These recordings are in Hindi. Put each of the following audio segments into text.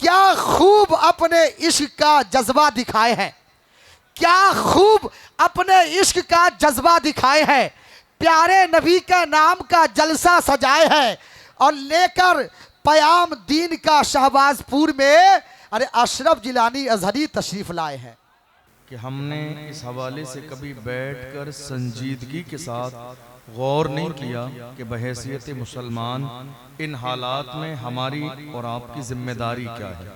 क्या खूब अपने इश्क का जज्बा दिखाए हैं, क्या खूब अपने इश्क का जज्बा दिखाए हैं। प्यारे नबी का नाम का जलसा सजाए हैं और लेकर पयाम दीन का शहबाजपुर में अरे अशरफ जिलानी अजहरी तशरीफ लाए हैं। कि हमने इस हवाले से कभी बैठकर संजीदगी के साथ गौर नहीं किया कि बहैसियत मुसलमान इन हालात में हमारी और आपकी जिम्मेदारी क्या है।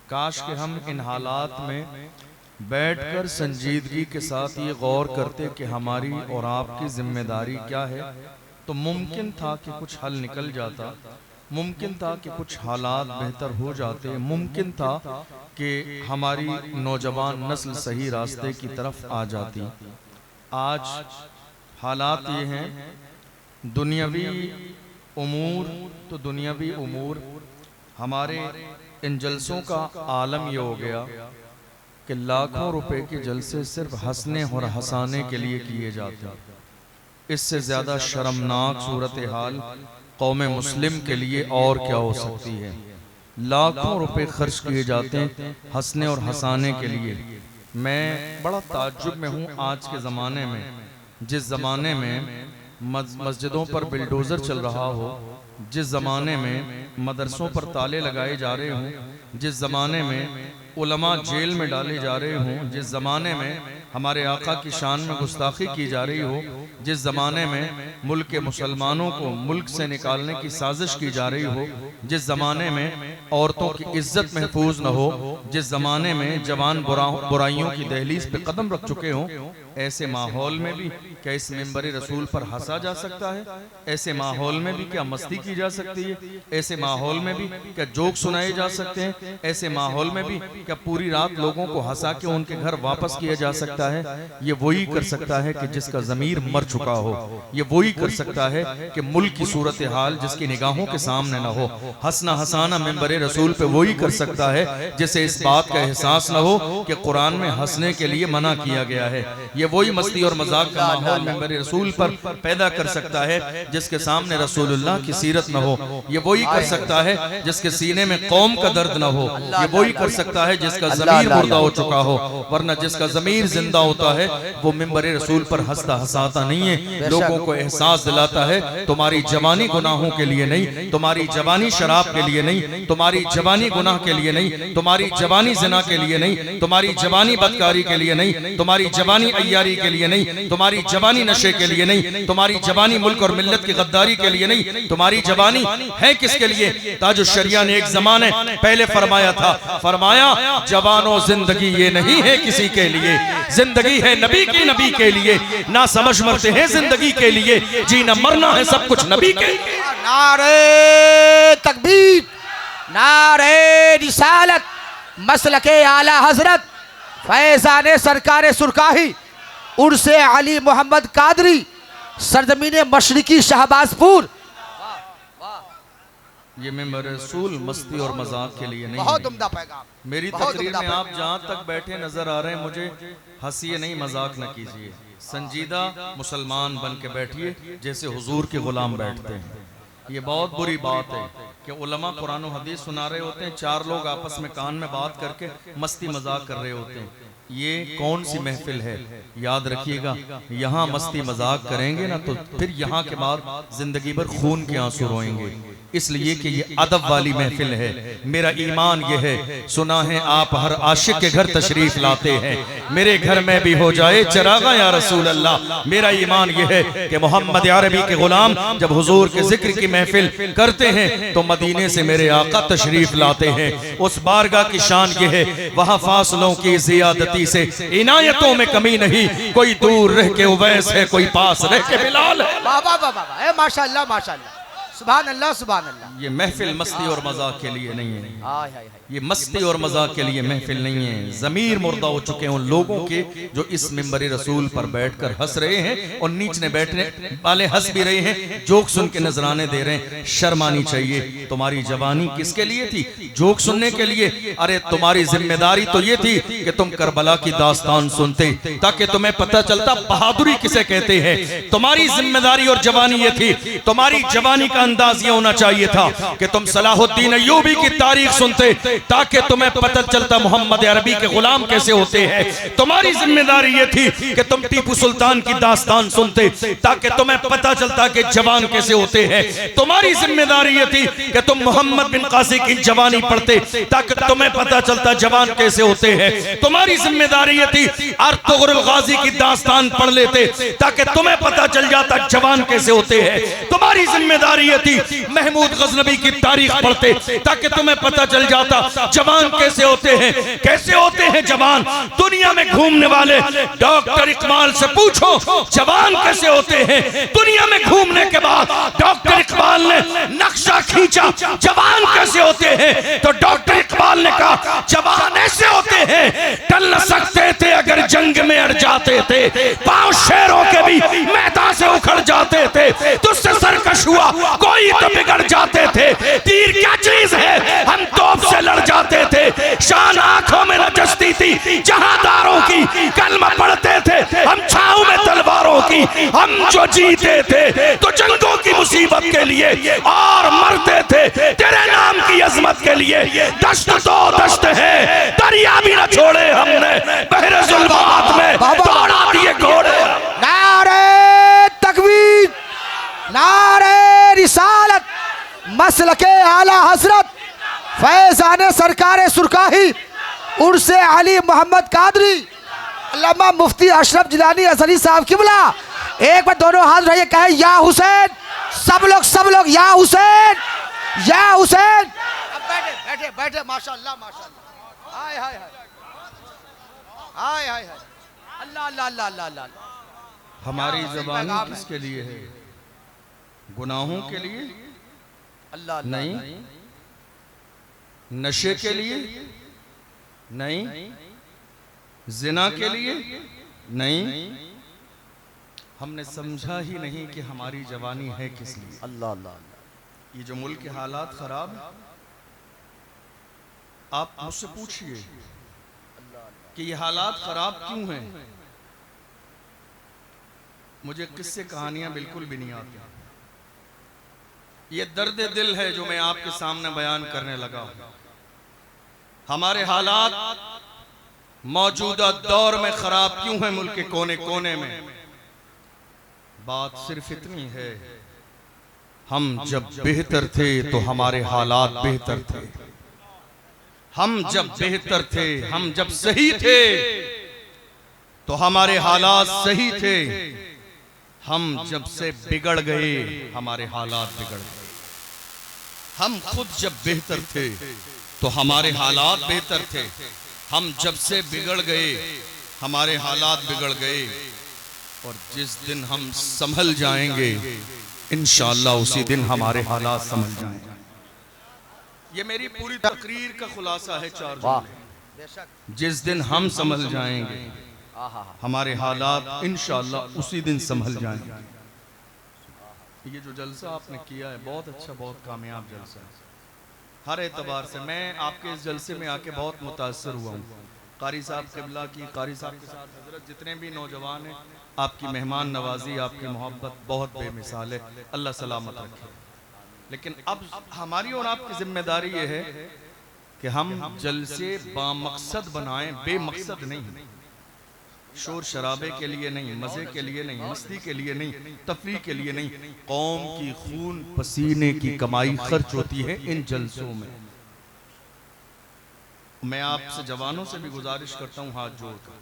काश कि हम इन हालात में बैठकर संजीदगी के साथ ये गौर करते कि हमारी और आपकी जिम्मेदारी क्या है, तो मुमकिन था कि कुछ हल निकल जाता, मुमकिन था कि कुछ हालात बेहतर हो जाते, मुमकिन था कि हमारी नौजवान नस्ल सही रास्ते की तरफ आ जाती। आज हालात ये हैं, दुनियावी उमूर तो दुनियावी उमूर, हमारे इन जलसों का आलम ये हो गया कि लाखों रुपए के जलसे सिर्फ हंसने और हंसाने के लिए किए जाते हैं। इससे ज़्यादा शर्मनाक सूरत हाल कौम मुस्लिम के लिए और क्या हो सकती है। लाखों रुपए खर्च किए जाते हैं हंसने और हंसाने के लिए। मैं बड़ा ताज्जुब में हूँ आज के ज़माने में, जिस ज़माने में मस्जिदों पर बिल्डोज़र चल रहा हो, जिस ज़माने में मदरसों पर ताले लगाए जा रहे हों, जिस ज़माने में उलमा जेल में डाले जा रहे हों, जिस ज़माने में हमारे आका की शान में गुस्ताखी की जा रही हो, जिस ज़माने में मुल्क के मुसलमानों को मुल्क से निकालने की साजिश की जा रही हो, जिस ज़माने में औरतों की इज्जत महफूज न हो, जिस ज़माने में जवान बुराइयों की दहलीज पे कदम रख चुके हों, ऐसे माहौल में भी क्या इस मिंबर रसूल पर हंसा जा सकता है? ऐसे माहौल में भी क्या मस्ती की जा सकती है? ऐसे माहौल में भी क्या जोक सुनाए जा सकते हैं? ऐसे माहौल में भी क्या पूरी रात लोगों को हंसा के उनके घर वापस किया जा सकता है? ये वही कर सकता है कि जिसका ज़मीर मर चुका हो। ये वही कर सकता है कि मुल्क की सूरत हाल जिसकी निगाहों के सामने न हो। हंसना हंसाना मिंबर रसूल पे वही कर सकता है जिसे इस बात का एहसास न हो कि कुरान में हंसने के लिए मना किया गया है। ये वही मस्ती और मजाक का माहौल मिंबर रसूल पर पैदा कर सकता है जिसके सामने रसूलुल्लाह की सीरत न हो। ये वही कर सकता है जिसके सीने में कौम का दर्द न हो। ये वही कर सकता है जिसका ज़मीर मुर्दा हो चुका हो। वरना जिसका ज़मीर जिंदा होता है वो मिंबर रसूल पर हंसता हंसाता नहीं है, लोगों को एहसास दिलाता है तुम्हारी जवानी गुनाहों के लिए नहीं, तुम्हारी जवानी शराब के लिए नहीं, तुम्हारी जवानी गुनाह के लिए नहीं, तुम्हारी जवानी जिना के लिए नहीं, तुम्हारी जवानी बदकारी के लिए नहीं, तुम्हारी जवानी अय्यारी के लिए नहीं, तुम्हारी जवानी नशे के लिए नहीं, तुम्हारी जवानी मुल्क और मिल्लत की गद्दारी के लिए नहीं, तुम्हारी जवानी है किसके लिए? ताजुश शरिया ने एक ज़माने पहले फरमाया था, फरमाया जवानों जिंदगी ये नहीं है किसी के लिए, जिंदगी है नबी की, नबी के लिए। ना समझ मरते हैं जिंदगी के लिए, जीना मरना है सब कुछ नबी के लिए। नारे तकबीर, नारे रिसालत, मसलके आला हजरत फैजाने सरकारे सुरकाही उर्से अली मोहम्मद कादरी सरजमीने मशरिकी शहबाजपुर। ये मिंबर रसूल मस्ती और मजाक के लिए नहीं, बहुत उम्दा पैगाम। मेरी तकरीर में आप जहाँ तक बैठे नजर आ रहे हैं, मुझे हंसिए नहीं, मजाक न कीजिए, संजीदा मुसलमान बन के बैठिए जैसे हुजूर के गुलाम बैठते हैं। ये बहुत बुरी बात है कि उलमा कुरान और हदीस सुना रहे होते हैं, चार लोग आपस में कान में बात करके मस्ती मजाक कर रहे होते हैं। ये कौन सी महफिल है? याद रखिएगा, यहाँ मस्ती मजाक करेंगे ना तो फिर यहाँ के बाद जिंदगी भर खून के आंसू रोएंगे, इसलिए कि ये अदब वाली महफिल है। मेरा ईमान ये है, सुना है आप हर आशिक के घर तशरीफ लाते हैं, मेरे घर में भी हो जाए चरागा या रसूल अल्लाह। मेरा ईमान ये है कि मोहम्मद अरबी के गुलाम जब हुजूर के जिक्र की महफिल करते हैं तो मदीने से मेरे आका तशरीफ लाते हैं। उस बारगाह की शान ये है, वहाँ फासलों की ज़ियादती से इनायतों में कमी नहीं, कोई दूर रह के उवैस है, कोई पास रह के बिलाल है। बाबा बाबा माशाअल्लाह माशाअल्लाह, सुभान अल्लाह सुभान अल्लाह। ये महफिल मस्ती और मजाक के लिए नहीं है, ये मस्ती और मजाक के लिए महफिल नहीं है। ज़मीर मुर्दा हो चुके हैं उन लोगों के जो इस मिंबर रसूल पर बैठकर हंस रहे हैं और नीचे बैठने वाले हंस भी रहे हैं, जोक सुन के नजराने दे रहे हैं। शर्म आनी चाहिए। तुम्हारी जवानी किसके लिए थी? जोक सुनने के लिए? अरे तुम्हारी जिम्मेदारी तो ये थी कि तुम करबला की दास्तान सुनते ताकि तुम्हें पता चलता बहादुरी किसे कहते हैं। तुम्हारी जिम्मेदारी और जवानी ये थी, तुम्हारी जवानी का अंदाज ये होना चाहिए था कि तुम सलाहुद्दीन अय्यूबी की तारीख सुनते ताकि तुम्हें पता चलता मोहम्मद अरबी के गुलाम कैसे होते हैं। तुम्हारी जिम्मेदारी ये थी कि तुम टीपू सुल्तान की दास्तान सुनते ताकि तुम्हें पता चलता कि जवान कैसे होते हैं। तुम्हारी जिम्मेदारी ये थी कि तुम मोहम्मद बिन कासी की जवानी पढ़ते ताकि तुम्हें पता चलता जवान कैसे होते हैं। तुम्हारी जिम्मेदारी ये थी अर्तुगरुल गाजी की दास्तान पढ़ लेते ताकि तुम्हें पता चल जाता जवान कैसे होते हैं। तुम्हारी जिम्मेदारी ये थी महमूद गजनबी की तारीख पढ़ते ताकि तुम्हें पता चल जाता जवान कैसे होते हैं। कैसे होते हैं जवान? दुनिया में घूमने वाले डॉक्टर इकबाल से पूछो जवान कैसे होते हैं। दुनिया में घूमने के बाद डॉक्टर इकबाल ने नक्शा खींचा जवान कैसे होते हैं, तो डॉक्टर इकबाल ने कहा जवान ऐसे होते हैं, टल न सकते थे अगर जंग में अड़ जाते थे, पांव शेरों के भी मैदान से उखड़ जाते थे, तुझसे सरकश हुआ कोई तो बिगड़ जाते थे, तीर क्या चीज है हम तोप से लड़ जाते थे, शान आंखों में नजस्ती थी जहादारों की, कलमा पढ़ते थे हम छाऊ में तलवारों की, हम जो जीते थे तो जंगों की मुसीबत के लिए और मरते थे तेरे नाम की अजमत के लिए। दश्त तो दश्त है दरिया भी न छोड़े हमने, बहरे जुल्मात में दौड़ा दिए घोड़े। नारे तकबीर, नारे रिसालत, मसलके आला हजरत फैजान सरकार सुरकाही उर्से अली मोहम्मद कादरी अल्लामा मुफ्ती अशरफ जिलानी असली साहब किबला। एक बार दोनों हाथ रहिए, कहे या हुसैन, सब लोग या हुसैन, या हुसैन। अब बैठे बैठे बैठे, माशाअल्लाह माशाअल्लाह, हाय हाय हाय हाय हाय हाय, अल्लाह अल्लाह अल्लाह अल्लाह अल्लाह। हमारी ज़बानी किसके लिए है? गुनाहों के लिए अल्लाह नहीं, नशे के लिए नहीं, जिना के लिए नहीं। हमने समझा ही नहीं कि हमारी जवानी है किस लिए। अल्लाह अल्लाह। ये जो मुल्क के हालात खराब, आप मुझसे पूछिए कि ये हालात खराब क्यों हैं। मुझे किस्से कहानियां बिल्कुल भी नहीं आती। ये दर्द दिल है जो मैं आपके सामने बयान करने लगा हूं। हमारे हालात मौजूदा दौर में खराब क्यों हैं मुल्क के कोने कोने में? बात सिर्फ इतनी है, हम जब बेहतर थे तो हमारे हालात बेहतर थे। हम जब बेहतर थे, हम जब सही थे तो हमारे हालात सही थे। हम जब से बिगड़ गए हमारे हालात बिगड़ गए। हम खुद जब बेहतर थे तो हमारे हालात बेहतर थे। हम जब से बिगड़ गए हमारे हालात बिगड़ गए। और जिस दिन हम संभल जाएंगे इंशाअल्लाह उसी दिन हमारे हालात संभल जाएंगे। ये मेरी पूरी तकरीर का खुलासा है। चार जुमले। जिस दिन हम संभल जाएंगे हमारे हालात इंशाअल्लाह उसी दिन संभल जाएंगे। ये जो जलसा आपने किया है बहुत अच्छा, बहुत कामयाब जलसा है हर एतबार से। मैं आपके इस जलसे में आके बहुत मुतासर हुआ हूँ। कारी साहब क़िबला की, कारी साहब के साथ हजरत जितने भी नौजवान हैं, आपकी मेहमान नवाजी, आपकी मोहब्बत बहुत बेमिसाल है। अल्लाह सलामत रखे। लेकिन अब हमारी और आपकी जिम्मेदारी ये है कि हम जलसे बामकसद बनाएं, बेमकसद नहीं। शोर शराबे के लिए नहीं, मजे के लिए नहीं, मस्ती के लिए नहीं, तफरीह के लिए नहीं। कौम की खून पसीने की कमाई खर्च होती है इन जलसों में। मैं आपसे जवानों से भी गुजारिश करता हूँ हाथ जोड़कर,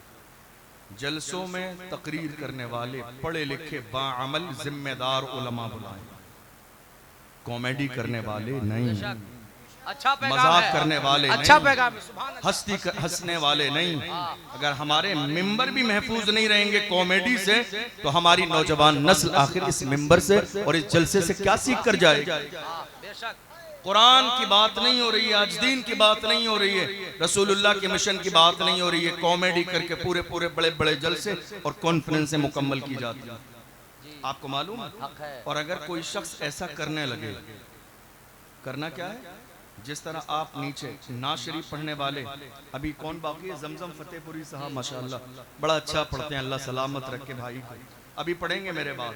जलसों में तकरीर करने वाले पढ़े लिखे बाअमल जिम्मेदार उलमा बुलाएं। कॉमेडी करने वाले नहीं, अच्छा मजाक करने वाले अच्छा नहीं, हंसने वाले नहीं। अगर हमारे मिंबर भी महफूज नहीं रहेंगे कॉमेडी से तो हमारी नौजवान नस्ल आखिर इस मिंबर से और इस जलसे से क्या सीख कर जाएगी। कुरान की बात नहीं हो रही है, आज दीन की बात नहीं हो रही है, रसूलुल्लाह के मिशन की बात नहीं हो रही है। कॉमेडी करके पूरे पूरे बड़े बड़े जलसे और कॉन्फ्रेंसें मुकम्मल की जाती है। आपको मालूम है? और अगर कोई शख्स ऐसा करने लगे, करना क्या है? जिस तरह आप नीचे नाज शरीफ पढ़ने वाले, अभी कौन बाकी है? जमजम फतेहपुरी साहब माशाअल्लाह बड़ा अच्छा पढ़ते हैं, अल्लाह सलामत रखे भाई को। अभी पढ़ेंगे मेरे बाद।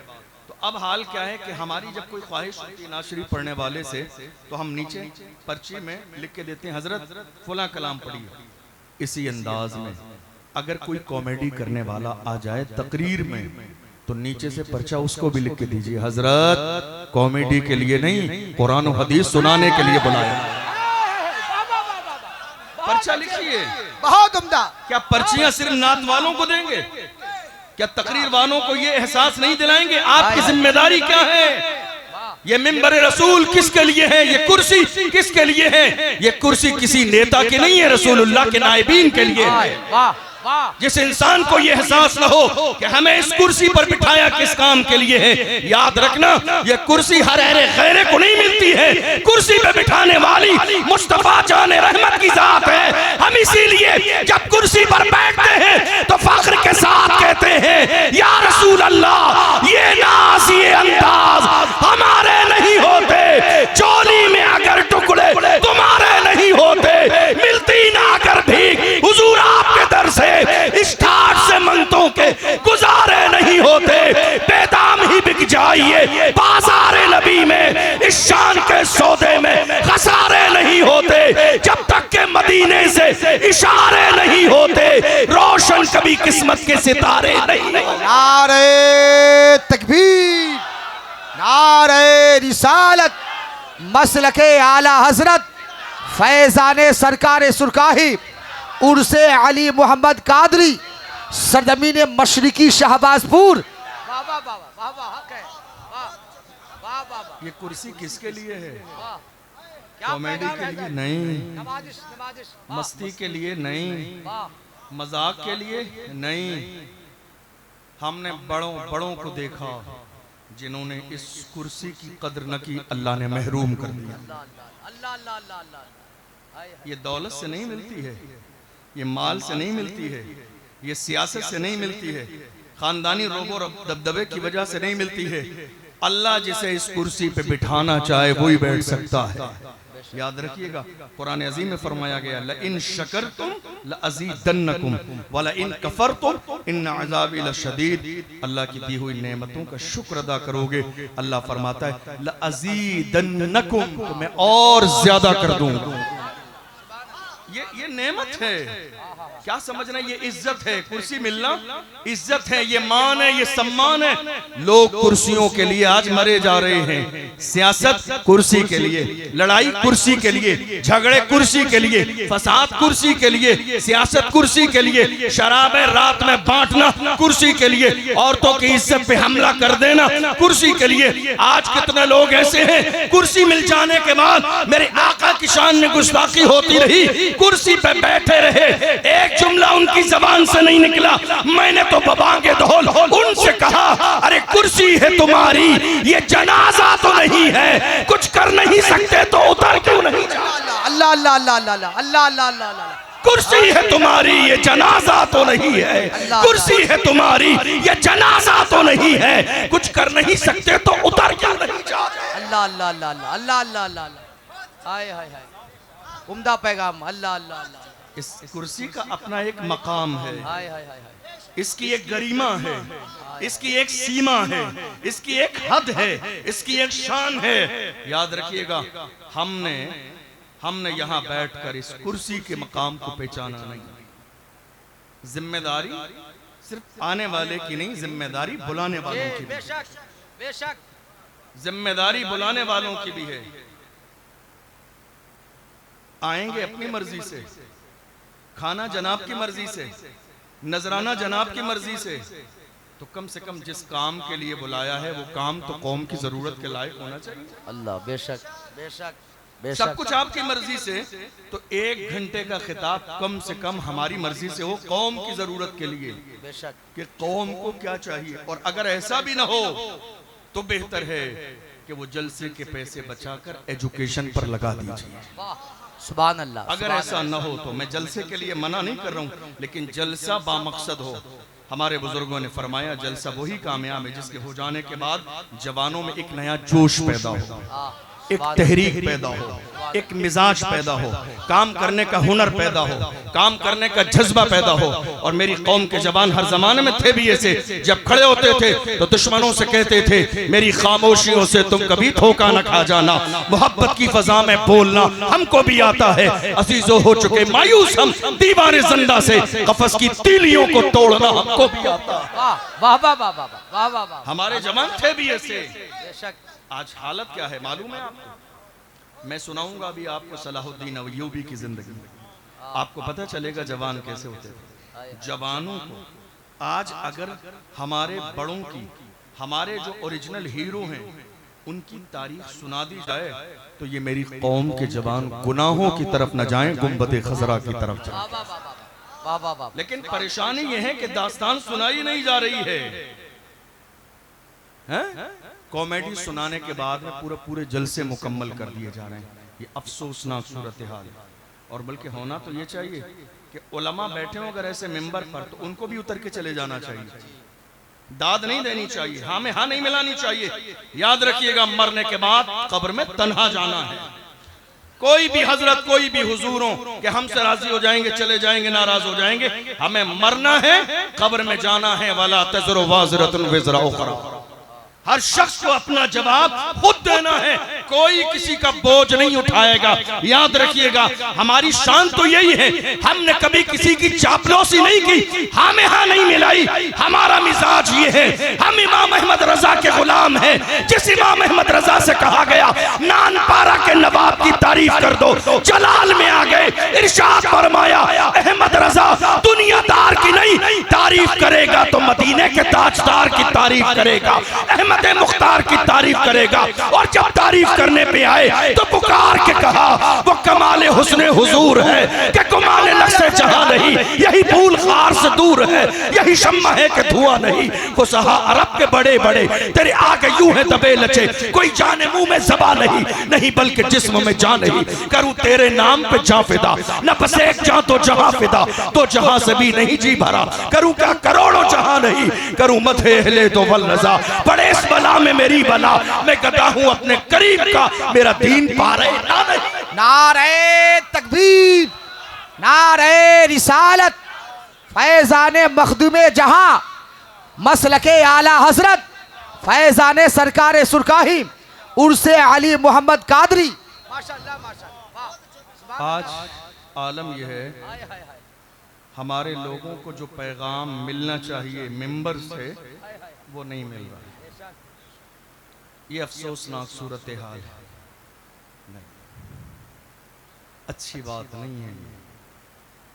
तो अब हाल क्या है कि हमारी जब कोई ख्वाहिश होती है नाज़ शरीफ पढ़ने वाले से, तो हम नीचे पर्ची में लिख के देते हैं हजरत फुला कलाम पढ़िए। इसी अंदाज में अगर कोई कॉमेडी करने वाला आ जाए तकरीर में, तो नीचे से पर्चा उसको भी लिख के दीजिए, हजरत कॉमेडी के लिए नहीं, कुरान और हदीस सुनाने के लिए बुलाया। पर्चा लिखिए। बहुत उम्दा। क्या पर्चियां सिर्फ नात वालों को देंगे? क्या तकरीर वालों को ये एहसास नहीं दिलाएंगे? आपकी जिम्मेदारी क्या है? ये मिंबर रसूल किसके लिए है? ये कुर्सी किसके लिए है? ये कुर्सी किसी नेता की नहीं है, रसूलुल्लाह के नाइबीन के लिए है। जिस इंसान को ये एहसास न हो कि हमें इस कुर्सी पर बिठाया किस काम के लिए है, याद रखना ये कुर्सी हर गैरे को नहीं मिलती है। कुर्सी पे बिठाने वाली मुस्तफा जाने रहमत की जात है। हम इसीलिए जब कुर्सी पर बैठते हैं तो फख्र के साथ कहते हैं, या रसूल अल्लाह, ये नाज ये अंदाज हमारे नहीं होते, चोली में अगर टुकड़े तुम्हारे नहीं होते, मिलती ना अगर भी हुजूर आपके दर से स्टार्ट से मंतों के गुजारे नहीं होते, बेदाम ही बिक जाइए बाजारे नबी में, इस शान के सौदे में खसारे नहीं होते, जब तक के मदीने से इशारे नहीं होते, रोशन कभी किस्मत के सितारे नहीं। नारे तकबीर, नारे रिसालत, मसलके आला हजरत फैजाने सरकारे सुरकाही उर्से अली मोहम्मद कादरी सरजमीन मशरिकी शहबाजपुर। ये कुर्सी किसके लिए है? कॉमेडी के लिए नहीं, मस्ती के लिए नहीं, मजाक के लिए नहीं। हमने बड़ों बड़ों को देखा जिन्होंने इस कुर्सी की कदर न की, अल्लाह ने महरूम कर दिया। ये दौलत से नहीं मिलती है, ये माल से नहीं मिलती है, ये सियासत से नहीं मिलती है, खानदानी रोबो दबदबे की वजह से नहीं मिलती है। अल्लाह जिसे इस कुर्सी पे बिठाना चाहे वही बैठ सकता है। याद रखिएगा, कुरान अजीम में फरमाया गया, ल इन शकरतुम ल अज़ीदन्नकुम व ल इन कफरतुम इन्न अज़ाबी लशदीद। अल्लाह की दी हुई नेमतों का शुक्र अदा करोगे, अल्लाह फरमाता है ल अज़ीदन्नकुम, तो मैं और ज्यादा कर दूंगा। ये नेमत है, क्या समझना? ये इज्जत है, कुर्सी मिलना इज्जत है, ये मान है, ये सम्मान है। लोग कुर्सियों के लिए आज मरे जा रहे हैं। सियासत कुर्सी के लिए, लड़ाई कुर्सी के लिए, झगड़े कुर्सी के लिए, फसाद कुर्सी के लिए, सियासत कुर्सी के लिए, शराबें रात में बांटना कुर्सी के लिए, औरतों की इज्जत पे हमला कर देना कुर्सी के लिए। आज कितने लोग ऐसे हैं, कुर्सी मिल जाने के बाद मेरे आका की शान में गुस्ताखी होती रही, कुर्सी पे बैठे रहे, एक जुमला उनकी जबान से नहीं निकला। मैंने तो बबांगे धौल उनसे कहा, अरे कुर्सी है तुम्हारी, ये जनाजा तो नहीं है, कुछ कर नहीं सकते तो उतर क्यों नहीं जाते? अल्लाह अल्लाह अल्लाह अल्लाह अल्लाह अल्लाह अल्लाह। कुर्सी है तुम्हारी, ये जनाजा तो नहीं है, कुर्सी है तुम्हारी, ये जनाजा तो नहीं है, कुछ कर नहीं सकते तो उतर क्यों नहीं जाते? अल्लाह अल्लाह अल्लाह अल्लाह अल्लाह अल्लाह। हाय हाय हाय, उम्दा पैगाम। अल्लाह अल्लाह अल्लाह। इस कुर्सी का अपना एक मकाम है, हाय हाय हाय, इसकी एक गरिमा है, इसकी एक सीमा है, इसकी एक हद है, इसकी एक शान है। याद रखिएगा, हमने यहाँ बैठकर इस कुर्सी के मकाम को पहचाना नहीं। जिम्मेदारी सिर्फ आने वाले की नहीं, जिम्मेदारी बुलाने वालों की भी। बेशक बेशक जिम्मेदारी बुलाने वालों की भी है। आएंगे अपनी मर्जी से, खाना जनाब की मर्जी से, नजराना जनाब की मर्जी से, तो कम से कम जिस काम के लिए बुलाया है वो काम तो कौम की जरूरत के लायक होना चाहिए। अल्लाह बेशक बेशक बेशक। सब कुछ आपकी मर्जी से, तो 1 घंटे का खिताब कम से कम हमारी मर्जी से हो, कौम की जरूरत के लिए, बेशक कि कौम को क्या चाहिए। और अगर ऐसा भी ना हो तो बेहतर है कि वो जलसे के पैसे बचाकर एजुकेशन पर लगा दीजिए। सुभान अल्लाह। अगर ऐसा न हो तो, मैं जलसे के लिए मना नहीं कर रहा हूँ, लेकिन जलसा बामकसद हो। हमारे बुजुर्गों ने फरमाया, जलसा वही कामयाब है जिसके हो जाने के बाद जवानों में एक नया जोश पैदा हो। एक तहरीक पैदा हो, एक मिजाज पैदा हो, काम करने का हुनर पैदा हो, काम करने का जज्बा पैदा हो। और मेरी कौम के जवान हर जमाने में थे भी ऐसे, जब खड़े होते थे तो दुश्मनों से कहते थे मेरी खामोशियों से तुम कभी धोखा न खा जाना, मोहब्बत की फजा में बोलना हमको भी आता है, अजीजों हो चुके मायूस हम दीवाने जिंदा से, कफस की तीलियों को तोड़ना हमको भी आता है। वाह वाह वाह वाह वाह वाह वाह। हमारे जवान थे भी ऐसे। बेशक। आज हालत क्या है मालूम है आपको? मैं सुनाऊंगा अभी आपको सलाहुद्दीन अय्यूबी की जिंदगी, आपको पता चलेगा जवान कैसे होते थे। जवानों को आज अगर हमारे बड़ों की, हमारे जो ओरिजिनल हीरो हैं उनकी तारीख सुना दी जाए तो ये मेरी कौम के जवान गुनाहों की तरफ न जाएं, गुंबद खजरा की तरफ जाएं। वाह वाह वाह। लेकिन परेशानी यह है कि दास्तान सुनाई नहीं जा रही है, हैं? कॉमेडी सुनाने के बाद में पूरे जलसे मुकम्मल कर दिए जा रहे हैं। ये अफसोसनाक सूरत हाल है। और बल्कि होना तो ये चाहिए कि उलमा बैठे हो अगर ऐसे मेंबर पर तो उनको भी उतर के चले जाना चाहिए, दाद नहीं देनी चाहिए, हाँ में हाँ नहीं मिलानी चाहिए। याद रखिएगा मरने के बाद कब्र में तन्हा जाना है। कोई भी हजरत, कोई भी हुजूरों कि हमसे राजी हो जाएंगे चले जाएंगे, नाराज हो जाएंगे, हमें मरना है, कब्र में जाना है। वाला तज़रु वाज़िरतुन विज़रा उख़रा, हर शख्स को अपना जवाब खुद देना है, कोई किसी का बोझ नहीं उठाएगा। याद रखिएगा हमारी शान तो यही है, हमने कभी किसी की चापलूसी नहीं की, हमें हाँ नहीं मिलाई। हमारा मिजाज ये है, हम इमाम अहमद रजा के गुलाम हैं। जिस इमाम अहमद रजा से कहा गया नानपारा के नवाब की तारीफ कर दो, जलाल में आ गए, इरशाद फरमाया अहमद रजा दुनियादार की नहीं तारीफ करेगा तो मदीने के ताजदार की तारीफ करेगा, अहमद मुख्तार की तारीफ करेगा। और जब तारीफ करने पे आए तो पुकार के कहा वो कमाले हुस्ने हुजूर है कि कमाले नक्शे जहां नहीं, यही फूल खार से दूर है, यही शम्मा है कि धुआं नहीं। वो सहा अरब के बड़े बड़े तेरे आगे यूं है दबे लचे, कोई जाने मुंह में ज़बा नहीं, नहीं बल्कि जिस्म में जान नहीं। करूं तेरे नाम पे जा फिदा, न बस एक जा तो जहां फिदा, तो जहां से भी नहीं जी भरा। करूं क्या करोड़ों जहां नहीं, करूं मथे हिले तो वल नजा, बड़े इस बला में मेरी बला, मैं गदा हूं अपने करीब का, मेरा दीन पारे ना नहीं। नारे तकबीर, नारे रिसालत, फैजाने मखदूमे जहां, मसलके आला हजरत, फैजाने सरकारे सुरकाही, उर्से अली मोहम्मद कादरी। माशाअल्लाह माशाअल्लाह। आज आलम यह है हमारे लोगों को जो पैगाम मिलना चाहिए मेंबर से वो नहीं मिल रहा। ये अफसोसनाक सूरत हाल है, नहीं अच्छी बात नहीं है।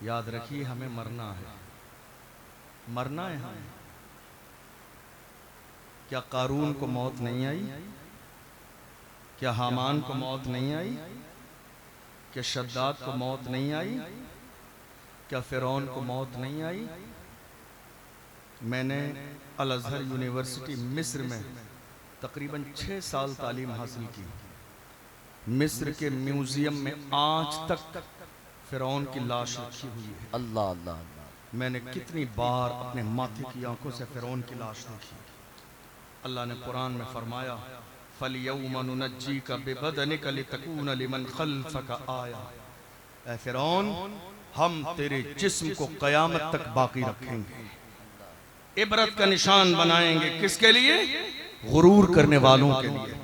याद रखिए हमें मरना है, मरना है हमें। क्या कारून को मौत नहीं आई? क्या हामान को मौत नहीं आई? क्या शद्दाद को मौत नहीं आई? क्या फिरौन को मौत नहीं आई? मैंने अल अज़हर यूनिवर्सिटी मिस्र में तकरीबन 6 साल तालीम हासिल की। मिस्र के म्यूजियम में आज तक फिरौन की लाश रखी हुई है। अल्लाह अल्लाह अल्लाह। मैंने कितनी बार अपने माथे की आंखों से फिरौन की लाश देखी। अल्लाह ने कुरान में फरमाया फलयौम नुनज्जीका बिबदनिका लितकूना लिमन खल्फका आया, ऐ फिरौन हम तेरे जिस्म को कयामत तक बाकी रखेंगे, इबरत का निशान बनाएंगे। किसके लिए? गुरूर करने वालों के लिए,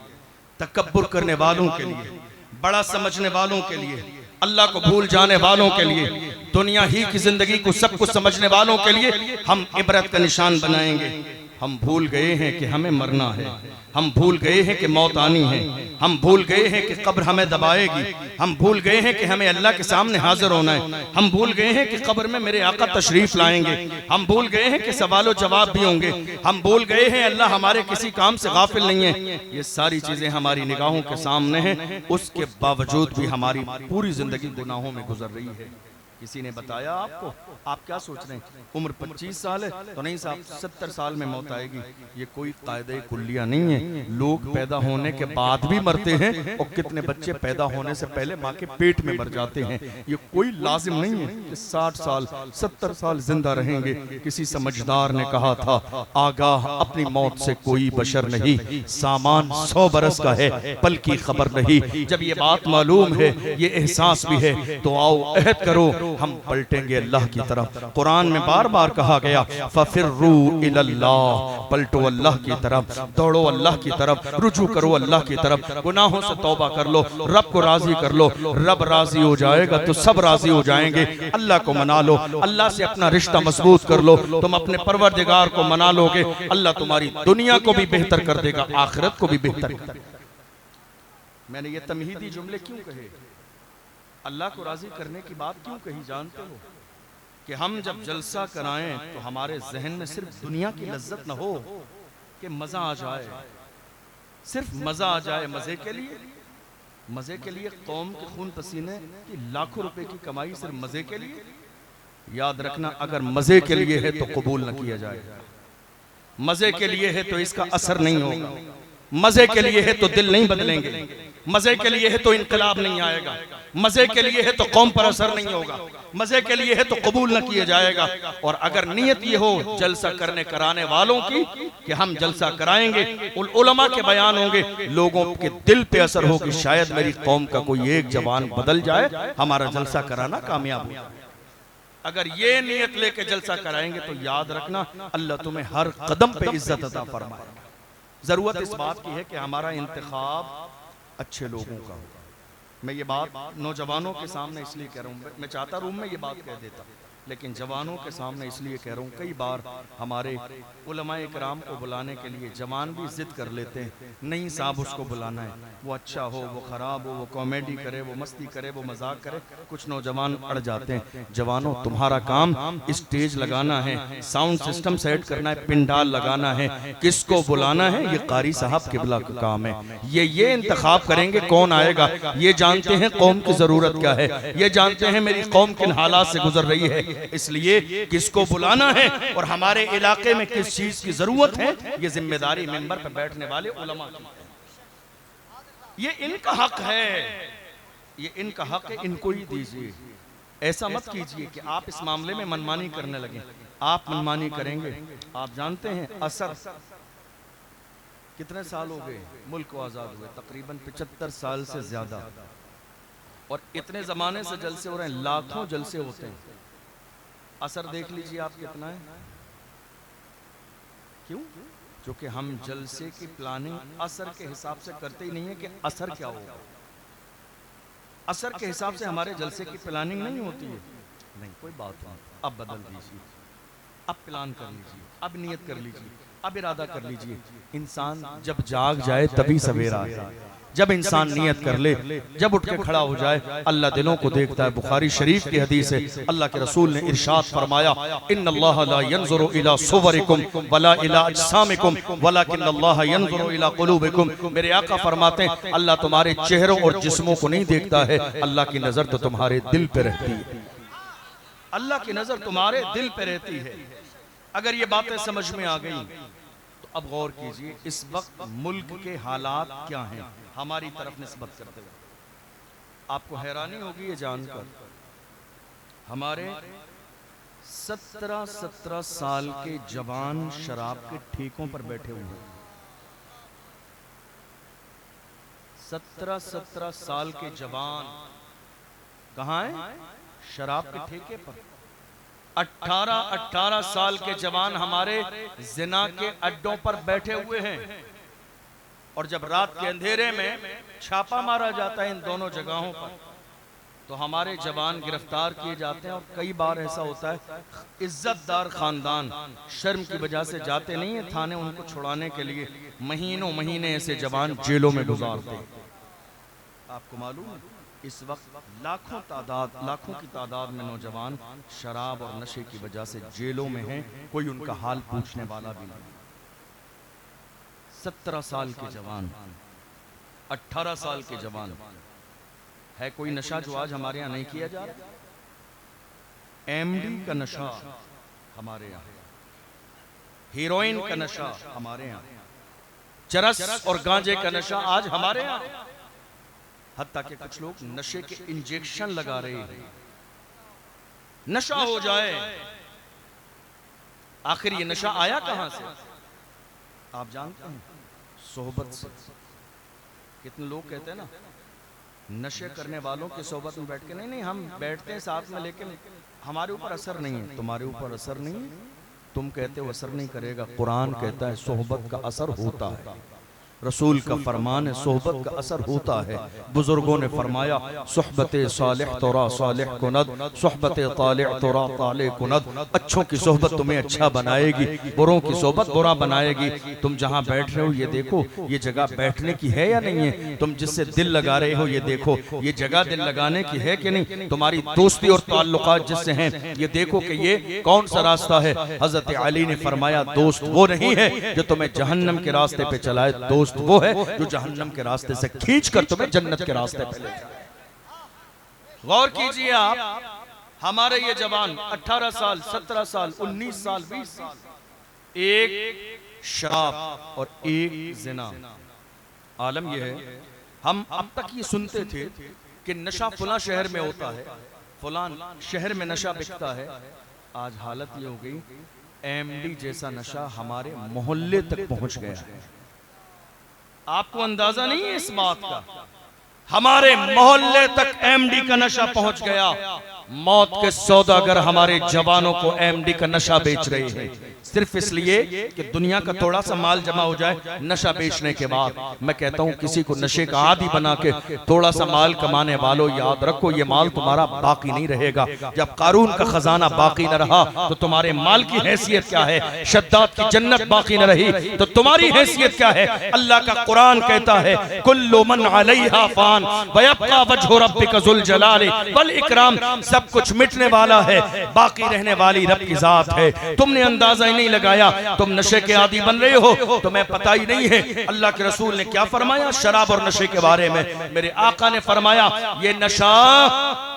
तकब्बुर करने वालों के लिए, बड़ा समझने वालों के लिए, अल्लाह को भूल जाने वालों के लिए, दुनिया ही की जिंदगी को सब कुछ समझने वालों के लिए हम इबरत का निशान बनाएंगे। हम भूल गए हैं कि हमें मरना है, हम भूल गए हैं कि मौत आनी है, हम भूल गए हैं कि कब्र हमें दबाएगी, हम भूल गए हैं कि हमें अल्लाह के सामने हाजिर होना है, हम भूल गए हैं कि कब्र में मेरे आका तशरीफ लाएंगे, हम भूल गए हैं कि सवालो जवाब भी होंगे, हम भूल गए हैं अल्लाह हमारे किसी काम से गाफिल नहीं है। ये सारी चीजें हमारी निगाहों के सामने हैं, उसके बावजूद भी हमारी पूरी जिंदगी गुनाहों में गुजर रही है। किसी ने बताया आपको? आप क्या सोच रहे हैं उम्र 25 साल है तो नहीं साहब 70 साल में मौत आएगी? ये कोई कायदे कुल्लिया नहीं है। लोग पैदा होने के बाद भी मरते हैं और कितने बच्चे पैदा होने से पहले माँ के पेट में मर जाते हैं। ये कोई लाजिम नहीं है कि 60 साल 70 साल जिंदा रहेंगे। किसी समझदार ने कहा था, आगाह अपनी मौत से कोई बशर नहीं, सामान 100 बरस का है पल की खबर नहीं। जब ये बात मालूम है, ये एहसास भी है, तो आओ अहद करो हम पलटेंगे अल्लाह की तरफ। कुरान में बार बार कहा गया, फफिर्रू इलल्लाह, पलटो अल्लाह की तरफ, दौड़ो अल्लाह की तरफ, रुजू करो अल्लाह की तरफ, गुनाहों से तौबा कर लो, रब को राजी कर लो। रब राजी हो जाएगा तो सब राजी हो जाएंगे। अल्लाह को मना लो, अल्लाह से अपना रिश्ता मजबूत कर लो, तुम अपने परवरदिगार को मना लोगे, अल्लाह तुम्हारी दुनिया को भी बेहतर कर देगा, आखिरत को भी बेहतर कर देगा। मैंने ये तमहीदी जुमले क्यों कहे, अल्लाह को राजी करने की बात क्यों कही जानते हो? कि हम जब जलसा कराएं तो हमारे जहन में सिर्फ दुनिया की लज्जत न हो कि मजा आ जाए, सिर्फ मजा आ जाए मजे के लिए। मजे के लिए कौम के खून पसीने की लाखों रुपए की कमाई सिर्फ मजे के लिए। याद रखना, अगर मजे के लिए है तो कबूल न किया जाएगा, मजे के लिए है तो इसका असर नहीं होगा, मजे के लिए है तो दिल नहीं बदलेंगे, मजे के लिए है तो इनकलाब नहीं आएगा, मजे के लिए है तो कौम पर असर नहीं होगा, मजे के लिए है तो कबूल न किया जाएगा। और अगर नियत ये हो जलसा करने कराने वालों की कि हम जलसा कराएंगे, उलमा के बयान होंगे, लोगों के दिल पे असर हो कि शायद मेरी कौम का कोई एक जवान बदल जाए, हमारा जलसा कराना कामयाब हो। अगर ये नियत लेके जलसा कराएंगे तो याद रखना अल्लाह तुम्हें हर कदम पे इज्जत अता फरमाएगा। जरूरत इस बात की है कि हमारा इंतखाब अच्छे लोगों का हो। मैं ये बात नौजवानों के सामने इसलिए कह रहा हूँ, मैं चाहता रूम में ये बात कह देता, लेकिन जवानों के सामने इसलिए कह रहा हूँ। कई बार हमारे उलमाए इकराम को बुलाने के लिए जवान भी जिद कर लेते हैं, नहीं साहब उसको बुलाना है, वो अच्छा हो, वो ख़राब हो, वो कॉमेडी करे, वो मस्ती करे, वो मजाक करे, कुछ नौजवान अड़ जाते हैं। जवानों, तुम्हारा काम स्टेज लगाना है, साउंड सिस्टम सेट करना है, पिंडाल लगाना है, किसको बुलाना है ये कारी साहब किबला का काम है। ये इंतखाब करेंगे कौन आएगा, ये जानते हैं कौम की ज़रूरत क्या है, ये जानते हैं मेरी कौम किन हालात से गुजर रही है, इसलिए किसको बुलाना है और हमारे इलाके में किस चीज की जरूरत है, ये जिम्मेदारी मिंबर पर बैठने वाले उलमा की है। ये इनका हक है, ये इनका हक है, इनको ही दीजिए। ऐसा मत कीजिए कि आप इस मामले में मनमानी करने लगे। आप मनमानी करेंगे, आप जानते हैं असर कितने साल हो गए मुल्क को आजाद हुए, तकरीबन 75 साल से ज्यादा, और इतने जमाने से जलसे हो रहे हैं, लाखों जलसे होते हैं। असर देख लीजिए आप कितना है। क्यों? क्योंकि हम जलसे की प्लानिंग असर के हिसाब से करते ही नहीं है कि असर क्या होगा। असर के हिसाब से हमारे जलसे की प्लानिंग नहीं होती है। नहीं, कोई बात नहीं, अब बदल दीजिए, अब प्लान कर लीजिए, अब नियत कर लीजिए, अब इरादा कर लीजिए। इंसान जब जाग जाए तभी सवेरा है। जब इंसान नियत कर ले, जब उठ के खड़ा हो जाए, अल्लाह दिलों को देखता है। बुखारी शरीफ की हदीस है, अल्लाह के रसूल ने इरशाद फरमाया, इन्नल्लाह ला यंजुरु इला सुवरिकुम वला इला अजसामिकुम वलाकिन्नल्लाह यंजुरु इला कुलूबिकुम। मेरे आका फरमाते हैं, अल्लाह तुम्हारे चेहरों और जिस्मों को नहीं देखता है, अल्लाह की नजर तो तुम्हारे दिल पे रहती है। अल्लाह की नजर तुम्हारे दिल पे रहती है। अगर ये बातें समझ में आ गई तो अब गौर कीजिए, इस वक्त मुल्क के हालात क्या हैं हमारी तरफ निस्बत करते हुए। आपको हैरानी होगी ये जानकर, हमारे 17-17 साल के जवान शराब के ठेकों पर बैठे हुए हैं। 17-17 साल के जवान कहाँ हैं? शराब के ठेके पर। 18-18 साल के जवान हमारे जिना के अड्डों पर बैठे हुए हैं। और जब रात के अंधेरे में छापा मारा जाता है इन दोनों जगहों पर, तो हमारे जवान गिरफ्तार किए जाते हैं। और कई बार ऐसा होता है, इज्जतदार खानदान शर्म की वजह से जाते नहीं है थाने उनको छुड़ाने के लिए, महीनों महीने ऐसे जवान जेलों में गुजारते हैं। आपको मालूम है इस वक्त लाखों की तादाद में नौजवान शराब और नशे की वजह से जेलों में हैं, कोई उनका हाल पूछने वाला भी नहीं। 17 साल के जवान, 18 साल के जवान, है कोई नशा जो आज हमारे यहाँ नहीं किया जा रहा? एमडी का नशा हमारे यहाँ, हीरोइन का नशा हमारे यहाँ, चरस और गांजे का नशा आज हमारे यहाँ। हत्ता कि कुछ लोग नशे के इंजेक्शन लगा रहे हैं, नशा हो जाए। आखिर ये नशा आया कहां से? आप जानते हैं, सोहबत से। कितने लोग कहते हैं ना, नशे करने वालों की सोहबत में बैठ के, नहीं नहीं हम बैठते हैं साथ में, लेकिन हमारे ऊपर असर नहीं है। तुम्हारे ऊपर असर नहीं है, तुम कहते हो असर नहीं करेगा, कुरान कहता है सोहबत का असर होता है। रसूल का फरमान है सोहबत का असर होता है। बुजुर्गों ने फरमाया सोहबत सालिह तोरा सालिह कुनद, सोहबत तालिह तोरा तालिह कुनद। अच्छों की सोहबत तुम्हें अच्छा बनाएगी, बुरों की सोहबत बुरा बनाएगी। तुम जहाँ बैठ रहे हो ये देखो, ये जगह बैठने की है या नहीं है? तुम जिससे दिल लगा रहे हो ये देखो, ये जगह दिल लगाने की है कि नहीं? तुम्हारी दोस्ती और ताल्लुकात जिससे हैं ये देखो कि ये कौन सा रास्ता है। हजरत अली ने फरमाया दोस्त वो नहीं है जो तुम्हें जहन्नम के रास्ते पे चलाए, दोस्त वो है जो जहन्नम के रास्ते से खींच कर तुम्हें जन्नत के रास्ते पे ले जाए। गौर कीजिए आप, हमारे ये जवान 18 साल 17 साल 19 साल 20 साल, एक शराब और एक जिना। आलम यह है, हम अब तक ये सुनते थे कि नशा फुला शहर में होता है, फुलान शहर में नशा बिकता है। आज हालत ये हो गई, एमडी जैसा नशा हमारे मोहल्ले तक पहुंच गया है। आपको अंदाजा नहीं है इस बात का, हमारे मोहल्ले तक एमडी का नशा पहुंच गया। मौत के सौदागर हमारे जवानों को एमडी का नशा बेच रहे हैं, सिर्फ इसलिए कि दुनिया का थोड़ा सा माल जमा हो जाए नशा बेचने के बाद। मैं कहता हूं किसी को नशे का आदी बना के थोड़ा सा माल कमाने वालों, याद रखो ये माल तुम्हारा बाकी नहीं रहेगा। जब कारून का खजाना बाकी न रहा तो तुम्हारे माल की हैसियत क्या है? शद्दाद की जन्नत बाकी न रही तो तुम्हारी हैसियत क्या है? अल्लाह का कुरान कहता है कुल्लु मन अलैहा फान व यब्का वजहु रब्बिका ज़ुल जलाली वल इकराम। सब कुछ मिटने वाला है, बाकी रहने वाली रब की जात है। तुमने अंदाजा ही नहीं लगाया, तुम नशे के आदी बन रहे हो, तुम्हें पता ही नहीं है अल्लाह के रसूल ने क्या फरमाया शराब और नशे के बारे में। मेरे आका ने फरमाया ये नशा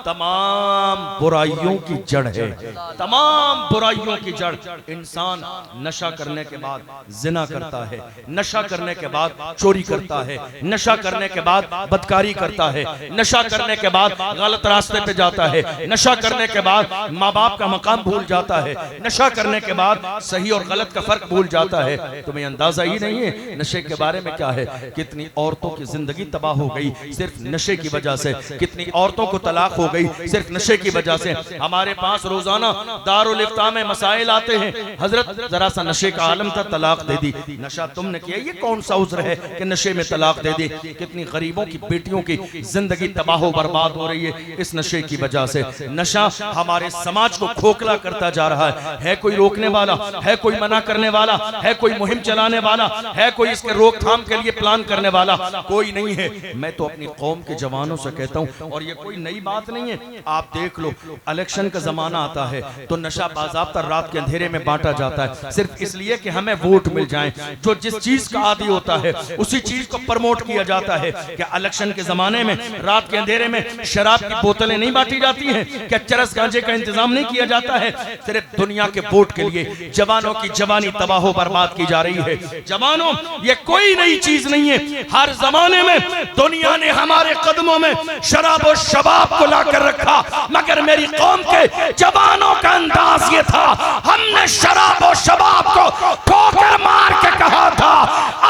तमाम बुराइयों की जड़ है, तमाम बुराइयों की जड़। इंसान नशा करने के बाद जिना करता है, नशा करने के बाद चोरी करता है, नशा करने के बाद बदकारी करता है, नशा करने के बाद गलत रास्ते पे जाता है, नशा करने के बाद माँ बाप का मकाम भूल जाता है, नशा करने के बाद सही और गलत का फर्क भूल जाता है। तुम्हें अंदाजा ही नहीं है नशे के बारे में क्या है। कितनी औरतों की जिंदगी तबाह हो गई सिर्फ नशे की वजह से, कितनी औरतों को तलाक हो गई सिर्फ नशे की वजह से। हमारे पास रोजाना दारुल इफ्ता में मसाइल आते हैं, हजरत जरा सा नशे का आलम था तलाक दे दी। नशा तुमने किया, ये कौन सा उज्र है कि नशे में तलाक दे दी। कितनी गरीबों की बेटियों की जिंदगी तबाह बर्बाद हो रही है इस नशे की वजह से। नशा हमारे समाज को खोखला करता जा रहा है कोई रोकने वाला है, कोई मना करने वाला है, कोई मुहिम चलाने वाला है, कोई इसके रोकथाम के लिए प्लान करने वाला कोई नहीं है। मैं तो अपनी कौम के जवानों से कहता हूं, और ये कोई नई बात नहीं है, आप देख लो इलेक्शन का जमाना आता है तो नशा बाज़ाब्ता रात के अंधेरे में बांटा जाता है सिर्फ इसलिए कि हमें वोट मिल जाए। जो जिस चीज का आदी होता है उसी चीज को प्रमोट किया जाता है। क्या इलेक्शन के जमाने में रात के अंधेरे में शराब की बोतलें नहीं बांटी जाती हैं? क्या चरस गांजे का इंतजाम नहीं किया जाता है? सिर्फ दुनिया के वोट के लिए जवानों की जवानी तबाह बर्बाद की जा रही है। जवानों ये कोई नई चीज नहीं है, हर जमाने में दुनिया ने हमारे कदमों में शराब और शबाब को लाकर रखा, मगर मेरी कौम के जवानों का अंदाज ये था हमने शराब और शबाब को ठोकर मार के कहा था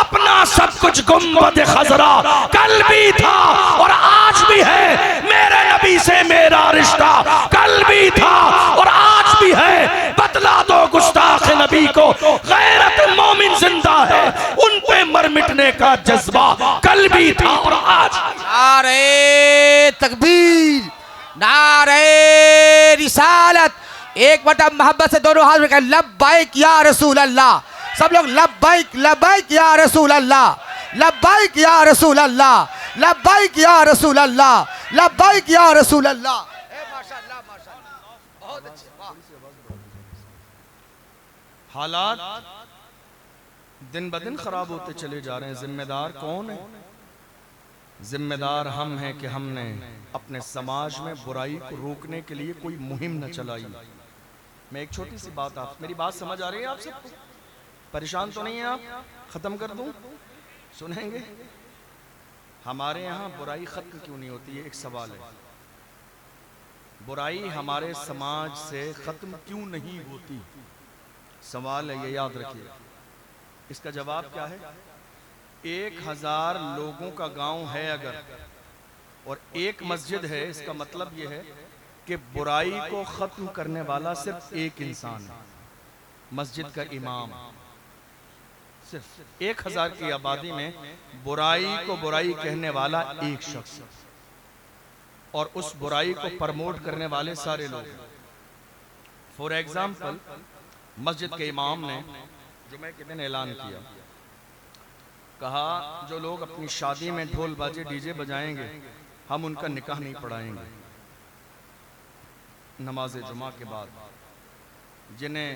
अपना सब कुछ गुंबद खजरा कल भी था और आज भी है, मेरे नबी से मेरा रिश्ता कल भी था और आज भी है। बतला दो गुस्ताख नबी को गैरत मोमिन जिंदा है, उन पे मर मिटने का जज्बा कल भी था और आज। नारे तकबीर, नारे रिसालत। एक बटा मोहब्बत से दोनों हाथ में कहें लब्बाइक या रसूल अल्लाह। सब लोग लब्बाइक लब्बाइक या रसूल अल्लाह, लब्बाइक या रसूल अल्लाह, लब्बाइक या रसूल अल्लाह, लब्बाइक या रसूल अल्लाह। माशाअल्लाह माशाअल्लाह, बहुत अच्छे। हालात दिन ब दिन खराब होते चले जा रहे हैं। जिम्मेदार कौन है? जिम्मेदार हम हैं कि हमने अपने समाज में बुराई को रोकने के लिए कोई मुहिम न चलाई। मैं एक छोटी सी बात, आप मेरी बात समझ आ रही है? आप सबको परेशान तो नहीं है आप? खत्म कर दूं? सुनेंगे? हमारे यहाँ बुराई खत्म क्यों नहीं होती है? एक सवाल है, बुराई हमारे समाज से खत्म क्यों नहीं होती? सवाल है, ये याद रखिए। इसका जवाब क्या है? 1000 लोगों का गांव है अगर और एक मस्जिद है, इसका मतलब यह है कि बुराई को खत्म करने वाला सिर्फ एक इंसान है, मस्जिद का इमाम। सिर्फ 1000 की आबादी में बुराई को बुराई कहने वाला एक शख्स और उस बुराई को प्रमोट करने वाले सारे लोग। फॉर एग्जाम्पल, मस्जिद के इमाम ने जुमे के दिन ऐलान किया, कहा जो लोग अपनी शादी में ढोल बाजे डीजे बजाएंगे हम उनका निकाह नहीं पढ़ाएंगे नमाज जुमा के बाद। जिन्हें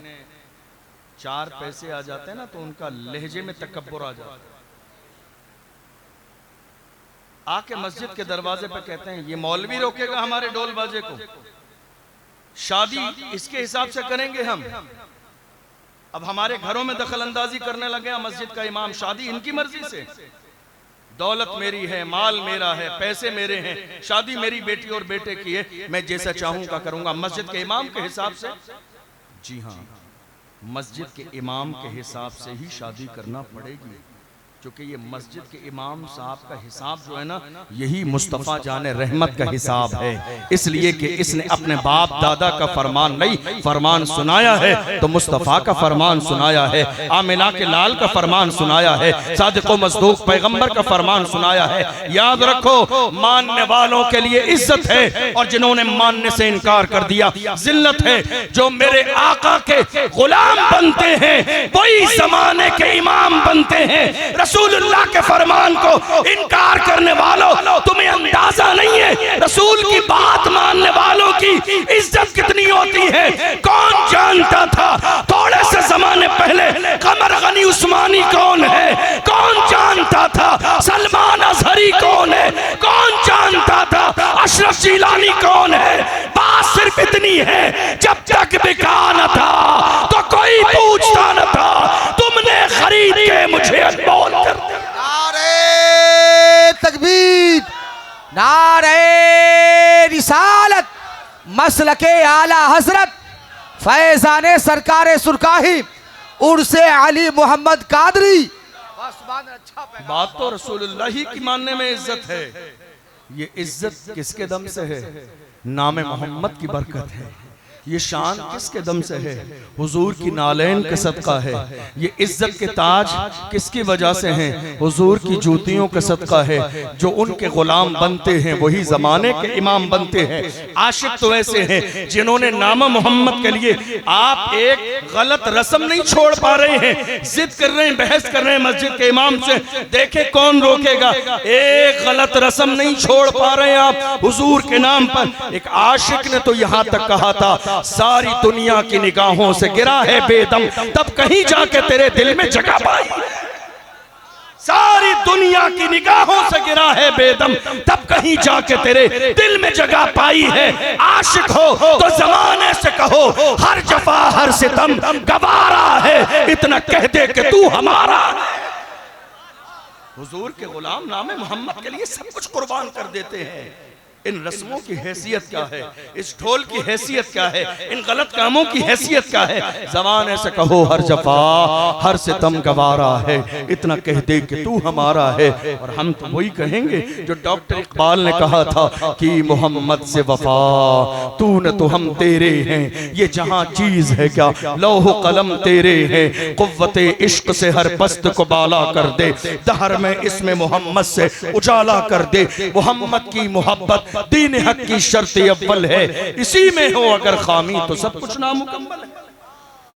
4 पैसे आ जाते हैं ना तो उनका लहजे में तकब्बुर आ जाता है, आके मस्जिद के दरवाजे पे कहते हैं ये मौलवी रोकेगा हमारे ढोल बाजे को, शादी इसके हिसाब से करेंगे हम। अब हमारे घरों में दखल अंदाजी करने लगे मस्जिद का इमाम, शादी इनकी मर्जी से, दौलत मेरी है, माल मेरा है, पैसे मेरे हैं, शादी मेरी बेटी और बेटे की है, मैं जैसा चाहूंगा करूंगा मस्जिद के इमाम के हिसाब से। जी हाँ, मस्जिद के इमाम के हिसाब से ही शादी करना पड़ेगी, क्योंकि ये मस्जिद के इमाम साहब का हिसाब जो है ना, यही मुस्तफ़ा जाने रहमत का हिसाब है। इसलिए कि इसने अपने बाप दादा का फरमान नहीं फरमान सुनाया है, तो मुस्तफ़ा का फरमान सुनाया है, आमिना के लाल का फरमान सुनाया है, सादिक़ व मस्दूक़ पैगंबर का फरमान सुनाया है। याद रखो, मानने वालों के लिए इज्जत है और जिन्होंने मानने से इनकार कर दिया जिल्लत है। जो मेरे आका के गुलाम बनते हैं वही ज़माने के इमाम बनते हैं। रसूलुल्लाह के फरमान को इनकार करने वालों, तुम्हें अंदाजा नहीं है रसूल की बात मानने वालों की इज्जत कितनी होती है। कौन जानता था थोड़े से जमाने पहले कमर गनी उस्मानी कौन है? कौन जानता था सलमान अजहरी कौन है? कौन जानता था अशरफ जिलानी कौन है? बात सिर्फ इतनी है, जब तक बिका न था तो कोई पूछता न था, तुमने खरीद के मुझे अनमोल कर दिया। नारे तकबीर, नारे रिसालत, मसलके आला हजरत फैजाने सरकारे सुरकाही उर्से अली मोहम्मद कादरी। बात तो रसूलुल्लाह ही की मानने में इज्जत है। ये इज्जत किसके दम से है? नाम मोहम्मद की बरकत है। ये शान किसके दम से है? हुजूर की नालैन के सदका है। ये इज्जत के ताज किसकी वजह से हैं? हुजूर की जूतियों का सदका है। जो उनके गुलाम बनते हैं वही जमाने के इमाम बनते हैं। आशिक तो ऐसे हैं जिन्होंने नाम मोहम्मद के लिए आप एक गलत रस्म नहीं छोड़ पा रहे हैं, जिद कर रहे हैं, बहस कर रहे हैं मस्जिद के इमाम से, देखे कौन रोकेगा। एक गलत रस्म नहीं छोड़ पा रहे हैं आप हुजूर के नाम पर। एक आशिक ने तो यहाँ तक कहा था, सारी दुनिया की निगाहों से गिरा है बेदम, तब कहीं जाके तेरे दिल में जगह पाई। सारी दुनिया की निगाहों से गिरा है बेदम, तब कहीं जाके तेरे दिल में जगह पाई है। आशिक हो तो जमाने से कहो हर जफा हर सितम गवारा है, इतना कह दे कि तू हमारा। हुजूर के गुलाम नामे मोहम्मद के लिए सब कुछ कुर्बान कर देते हैं। इन रस्मों की हैसियत क्या है? इस ढोल की हैसियत क्या है? इन गलत कामों की हैसियत क्या है? ज़बान से कहो हर जफा हर सितम गवारा है, इतना कह दे कि तू हमारा है। और हम तो वही कहेंगे जो डॉक्टर इकबाल ने कहा था कि मोहम्मद से वफा तू न तो हम तेरे हैं, ये जहां चीज है क्या लौह कलम तेरे हैं। कुव्वते इश्क से हर पस्त को बाला कर दे, दहर में इसमें मोहम्मद से उजाला कर दे। मोहम्मद की मोहब्बत दीन हक की शर्त अव्वल है, इसी में हो अगर खामी तो सब कुछ नामुकम्मल है।